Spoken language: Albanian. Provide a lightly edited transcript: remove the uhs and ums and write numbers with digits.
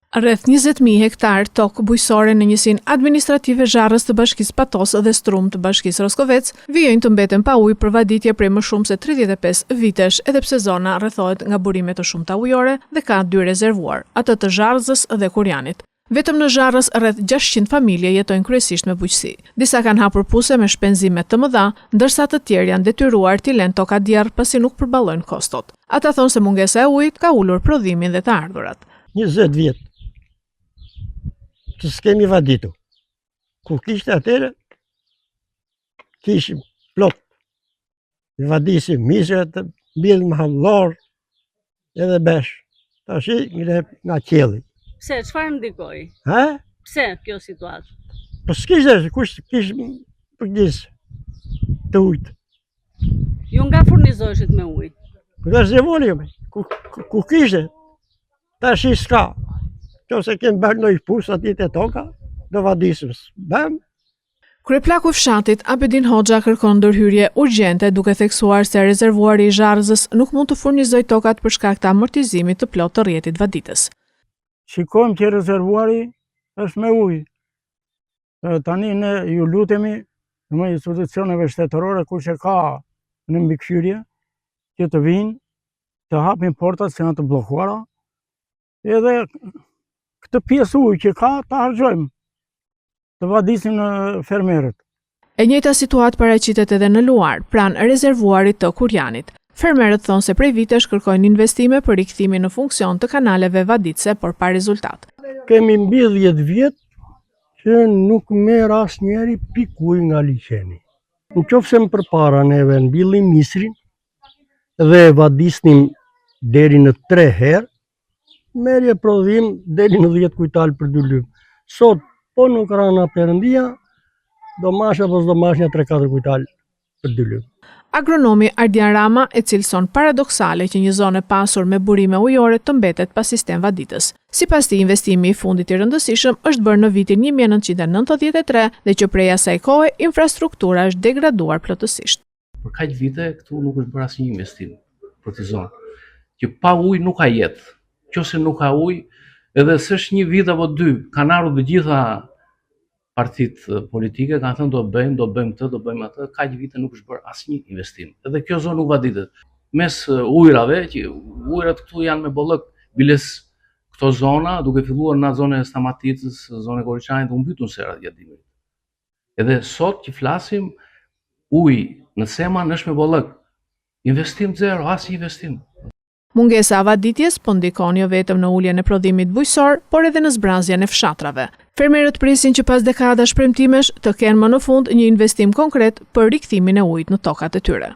Rreth 20.000 hektar tokë bujqësore në njësinë administrative Zharrës të Bashkisë Patos dhe Strum të Bashkisë Roskovec vijojnë të mbeten pa ujë për vaditje prej më shumë se 35 vitesh, edhe pse zona rrethohet nga burime të shumta ujore dhe ka 2 rezervuar, atë të Zharrës dhe Kurjanit. Vetëm në Zharrës rreth 600 familje jetojnë kryesisht me bujqësi. Disa kanë hapur puse me shpenzime të mëdha, ndërsa të tjerë janë detyruar t'i lënë toka djerr pasi nuk përballojnë kostot. Ata thonë se mungesa e ujit ka ulur prodhimin dhe të ardhurat. 20 vjet që s'kemi vaditur. Kur kishte atëre, kishim plot. Vadisim mishe të mbil më hallor edhe besh. Tashi nga qielli. Pse, çfarë ndikoi? Ha? Pse kjo situatë? Po s'kishte, kush kishte përgjithë të ujtë. Ju nga furnizoheshit me ujë? Nga zhevonjëm, ku kishte, tashi s'ka. Nëse kemë bërë në i pusë atit e toka, do vadisim. Bëm. Kryeplaku i fshatit Abedin Hoxha kërkon ndërhyrje urgjente duke theksuar se rezervuari i Zharrës nuk mund të furnizojë tokat për shkak të amortizimit të plot të rrjetit vaditës. Shikojmë që rezervuari është me ujë. Tani ne ju lutemi në institucioneve shtetërore kush e ka në mbikëqyrje që të vinë, të hapin portat që janë të bllokuara, edhe këtë pjesë ujë që ka të harxojmë, të vadisin në fermerët. E njëjta situatë paraqitet edhe në Luar, pranë rezervuarit të Kurjanit. Fermerët thonë se prej vitesh kërkojnë investime për rikthimin në funksion të kanaleve vaditëse, por pa rezultat. Kemi mbi 10 vjet që nuk merr asnjëri pikë ujë nga liçeni. Nëse më përpara neve mbillim misrin dhe vadisnim deri në 3 herë, merje prodhim deri në 10 kujtal për 2 lyp. Sot, po nuk rana Perëndia, do mash apo s'do mash një 3-4 kujtal për 2 lyp. Agronomi Ardian Rama e cilëson paradoksale që një zonë e pasur me burime ujore të mbetet pa sistem vaditës. Sipas tij, investimi i fundit i rëndësishëm është bërë në vitin 1993 dhe që prej asaj kohe infrastruktura është degraduar plotësisht. Për kaq vite këtu nuk është bërë asnjë investim për këtë zonë. Që pa ujë nuk ka jetë. Nëse nuk ka ujë, edhe s'është një vit apo 2, kanë ardhur të gjitha partitë politike, kanë thënë do bëjmë këtë, do bëjmë atë, kaq vite nuk është bërë asnjë investim. Edhe kjo zonë nuk vaditet. Mes ujrave, që ujrat këtu janë me bollëk, biles këto zona, duke filluar nga zona e Stamaticës, zona e Goriçanit, u mbytun serat gjatë dimrit. Edhe sot që flasim, uji në Seman është me bollëk. Investim zero, asnjë investim. Mungesa e vaditjes po ndikon jo vetëm në uljen e prodhimit bujqësor, por edhe në zbrazjen e fshatrave. Fermerët prisin që pas dekadash premtimesh të kenë më në fund një investim konkret për rikthimin e ujit në tokat e tyre.